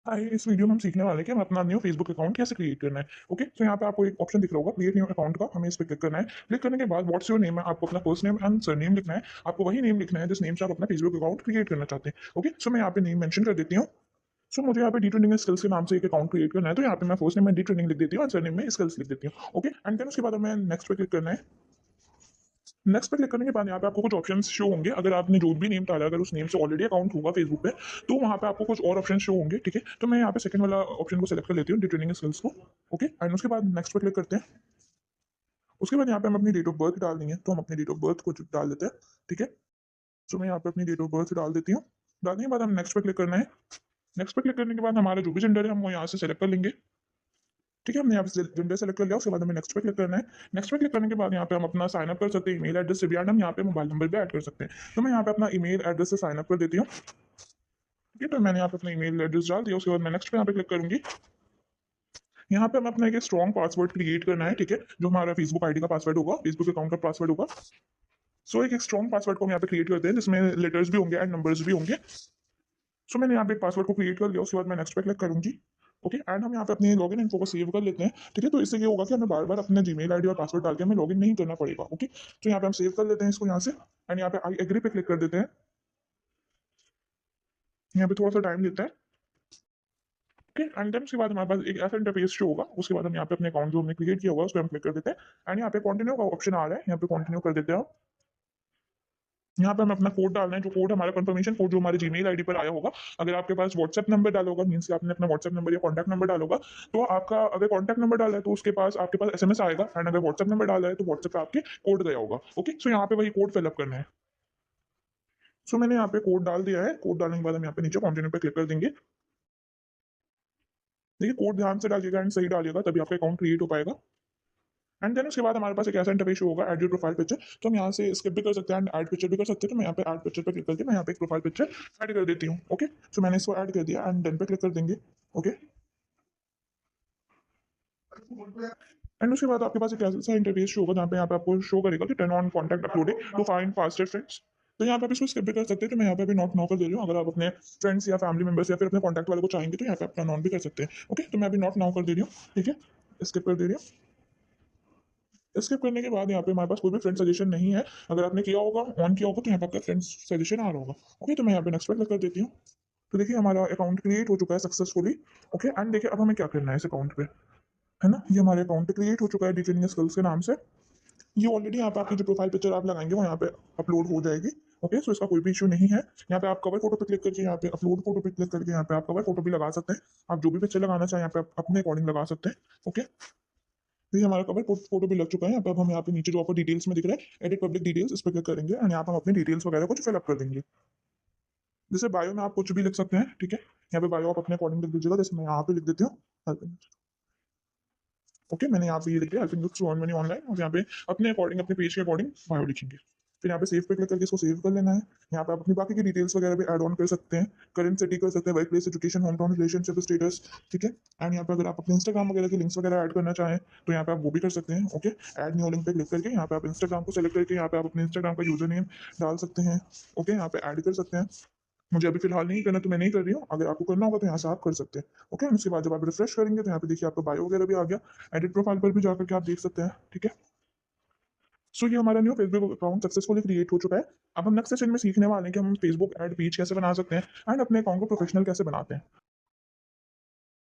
हाय, इस वीडियो में हम सीखने वाले हैं कि हम अपना न्यू फेसबुक अकाउंट कैसे क्रिएट करना है। ओके, तो यहाँ पे आपको एक ऑप्शन दिख रहा होगा क्रिएट न्यू अकाउंट का, हमें इस पे क्लिक करना है। क्लिक करने के बाद व्हाट्स योर नेम है, आपको अपना फर्स्ट नेम एंड सरनेम लिखना है। आपको वही नेम लिखना है जिस नेम से आप अपना फेसबुक अकाउंट क्रिएट करना चाहते हैं। ओके, सो मैं यहाँ पे नेम मेंशन कर देती हूँ। सो मुझे यहाँ पे डी ट्रेनिंग स्किल्स के नाम से एक अकाउंट क्रिएट करना है, तो यहाँ पे मैं फर्स्ट नेम में डी ट्रेनिंग लिख देती हूँ और सरनेम में स्किल्स लिख देती हूँ। ओके, एंड देन उसके बाद हमें नेक्स्ट पे क्लिक करना है। नेक्स्ट पे क्लिक करने के बाद यहाँ पे आपको कुछ ऑप्शंस शो होंगे। अगर आपने जो भी नेम डाला, अगर उस नेम से ऑलरेडी अकाउंट होगा फेसबुक पे, तो वहाँ पे आपको कुछ और ऑप्शन शो होंगे। ठीक है, तो मैं यहाँ पे सेकंड वाला ऑप्शन को सेलेक्ट कर लेती हूँ, डिटेलिंग स्किल्स को। ओके, एंड उसके बाद नेक्स्ट पे क्लिक करते हैं। उसके बाद यहाँ पे हम अपनी डेट ऑफ बर्थ डालनी है, तो हम अपनी डेट ऑफ बर्थ को डाल देते हैं। ठीक है, तो मैं यहाँ पे अपनी डेट ऑफ बर्थ डाल देती हूँ। डालने के बाद हम नेक्स्ट पे क्लिक करना है। नेक्स्ट पे क्लिक करने के बाद हमारा जो भी जेंडर है हम वो यहाँ से सेलेक्ट कर लेंगे। ठीक है, हमने यहाँ पे जेंडर सेलेक्ट कर लिया। उसके बाद हमें नेक्स्ट पे क्लिक करना है। नेक्स्ट पे क्लिक करने के बाद यहाँ पे हम अपना साइन अप कर सकते हैं ईमेल एड्रेस से भी, एंड हम यहाँ पे मोबाइल नंबर भी ऐड कर सकते हैं। तो मैं यहाँ पे अपना ईमेल एड्रेस से साइन अप कर देती हूँ। ठीक है, तो मैंने यहाँ पे अपना ईमेल एड्रेस डाल दिया। उसके बाद मैं नेक्स्ट पे यहाँ पे क्लिक करूंगी। यहाँ पे हमें अपना एक स्ट्रॉन्ग पासवर्ड क्रिएट करना है। ठीक है, जो हमारा फेसबुक आईडी का पासवर्ड होगा, फेसबुक अकाउंट का पासवर्ड होगा। सो एक स्ट्रॉन्ग पासवर्ड को हम यहाँ पे क्रिएट करते हैं जिसमें लेटर्स भी होंगे एंड नंबर्स भी होंगे। सो मैंने यहाँ पे एक पासवर्ड को क्रिएट कर लिया। उसके बाद मैं नेक्स्ट पे क्लिक करूंगी। ओके, एंड हम यहाँ पे अपनी लॉगिन इन्फो को सेव कर लेते हैं। ठीक है, तो इससे ये होगा कि हमें बार बार अपने जीमेल आईडी और पासवर्ड डाल के हमें लॉगिन नहीं करना पड़ेगा। ओके, तो यहाँ पे हम सेव कर लेते हैं इसको यहाँ से, एंड यहाँ पे आई एग्री पे क्लिक कर देते हैं। यहाँ पे थोड़ा सा टाइम लेता है। ओके, एंड देन उसके बाद हमारे पास एक ऐसा इंटरफेस शो होगा। उसके बाद हम यहाँ पे अपने अकाउंट जो हमने क्रिएट किया हुआ है उस पर हम क्लिक कर देते हैं, एंड यहाँ पे कंटिन्यू का ऑप्शन आ रहा है, यहाँ पे कंटिन्यू कर देते हैं हम। यहाँ पे हम अपना कोड डालना है, जो कोड हमारा कंफर्मेशन कोड जो हमारे जीमेल आईडी पर आया होगा। अगर आपके पास व्हाट्सएप नंबर डाला होगा, मीन्स कि आपने अपना व्हाट्सएप नंबर या कॉन्टैक्ट नंबर डाला होगा, तो आपका अगर कॉन्टैक्ट नंबर डाला है तो उसके पास आपके पास एसएमएस आएगा, एंड अगर व्हाट्सएप नंबर डाला है तो व्हाट्सएप पे आपके कोड गया होगा। ओके, सो यहाँ पे वही कोड फिलअप करना है। सो मैंने यहाँ पे कोड डाल दिया है। कोड डालने के बाद हम यहाँ पे नीचे कंटिन्यू पे क्लिक कर देंगे। देखिए, कोड ध्यान से डालिएगा एंड सही डालिएगा, तभी आपका अकाउंट क्रिएट हो पाएगा। एंड देन उसके बाद हमारे पास एक ऐसा इंटरफेस शो होगा, ऐड योर प्रोफाइल पिक्चर। तो हम यहाँ से स्किप भी कर सकते हैं एंड ऐड पिक्चर भी कर सकते हैं। तो मैं यहाँ पे ऐड पिक्चर पे क्लिक करके मैं यहाँ पे एक प्रोफाइल पिक्चर ऐड कर देती हूँ। ओके, सो मैंने इसको ऐड कर दिया एंड डन पे क्लिक कर देंगे। ओके, एंड उसके बाद आपके पास एक ऐसा इंटरफेस शो होगा जहाँ पे यहाँ पे आपको शो करेगा कि turn on contact uploaded to find faster friends. तो यहाँ पे आप इसको स्किप भी कर सकते हैं। तो मैं यहाँ पे भी नॉट नाउ कर दे रही हूँ। अगर आप अपने फ्रेंड्स या फैमिली मेंबर्स या फिर अपने कॉन्टैक्ट वाले को चाहेंगे तो यहाँ पे आप टर्न ऑन भी कर सकते हैं। ओके, तो मैं अभी नॉट नाउ कर दे रही हूँ। ठीक है, स्किप कर दे रही हूँ। स्किप करने के बाद यहाँ पे हमारे पास कोई भी फ्रेंड सजेशन नहीं है। अगर आपने किया होगा, ऑन किया होगा, तो यहाँ पे आपका फ्रेंड्स सजेशन आ रहा होगा। ओके, तो मैं यहाँ पे नेक्स्ट पे क्लिक कर देती हूँ। तो देखिए हमारा अकाउंट क्रिएट हो चुका है सक्सेसफुली। ओके, एंड देखिए अब हमें क्या करना है इस अकाउंट पे, है ना, ये हमारे अकाउंट पे क्रिएट हो चुका है डिटेलिंग स्किल्स के नाम से। ये ऑलरेडी यहाँ पे आपकी जो प्रोफाइल पिक्चर आप लगाएंगे वो यहाँ पे अपलोड हो जाएगी। ओके, सो इसका कोई भी इशू नहीं है। यहाँ पे आप कवर फोटो पे क्लिक करके यहाँ पे अपलोड फोटो पे क्लिक करके यहाँ पे आप कवर फोटो भी लगा सकते हैं। आप जो भी पिक्चर लगाना चाहें यहाँ पे आप अपने अकॉर्डिंग लगा सकते हैं। ओके, तो ये हमारा कवर फोटो भी लग चुका है। यहाँ पे अब हम यहाँ पे नीचे जो आपको डिटेल्स में दिख रहा है एडिट पब्लिक डिटेल्स, इस पर क्लिक करेंगे एंड यहाँ पे हम अपनी डिटेल्स वगैरह कुछ फिलअप कर देंगे। जैसे बायो में आप कुछ भी लिख सकते हैं। ठीक है, यहाँ पे बायो आप अपने अकॉर्डिंग लिख दीजिएगा। जैसे मैं यहाँ पे लिख देती हूँ। ओके, मैंने यहाँ पे ये लिख दिया, helping to earn money online, और यहाँ पे अपने अकॉर्डिंग अपने पेज के अकॉर्डिंग बायो लिखेंगे। फिर यहाँ पे सेव पे क्लिक करके इसको सेव कर लेना है। यहाँ पे आप अपनी बाकी की डिटेल्स वगैरह भी ऐड ऑन कर सकते हैं। करेंट सिटी कर सकते हैं, work place, education, home town, relationship status. ठीक है, एंड यहाँ पे अगर आप अपने इंस्टाग्राम वगैरह की लिंक्स वगैरह ऐड करना चाहें तो यहाँ पे आप वो भी कर सकते हैं। ओके, ऐड न्यू लिंक पे क्लिक करके यहाँ पे आप इंस्टाग्राम को सेलेक्ट करके यहाँ पे आप अपने इंस्टाग्राम का यूजर नेम डाल सकते हैं। ओके, यहाँ पे ऐड कर सकते हैं। मुझे अभी फिलहाल नहीं करना तो मैं नहीं कर रही हूँ। अगर आपको करना होगा तो यहाँ से आप कर सकते हैं। ओके, उसके बाद जब आप रिफ्रेश करेंगे तो यहाँ पे देखिए आपका बायो वगैरह भी आ गया। एडिट प्रोफाइल पर भी जाकर के आप देख सकते हैं। ठीक है, सो ये हमारा new Facebook account successfully create हो चुका है। अब हम नेक्स्ट सेशन में सीखने वाले हैं कि हम फेसबुक एड पेज कैसे बना सकते हैं एंड अपने अकाउंट को प्रोफेशनल कैसे बनाते हैं।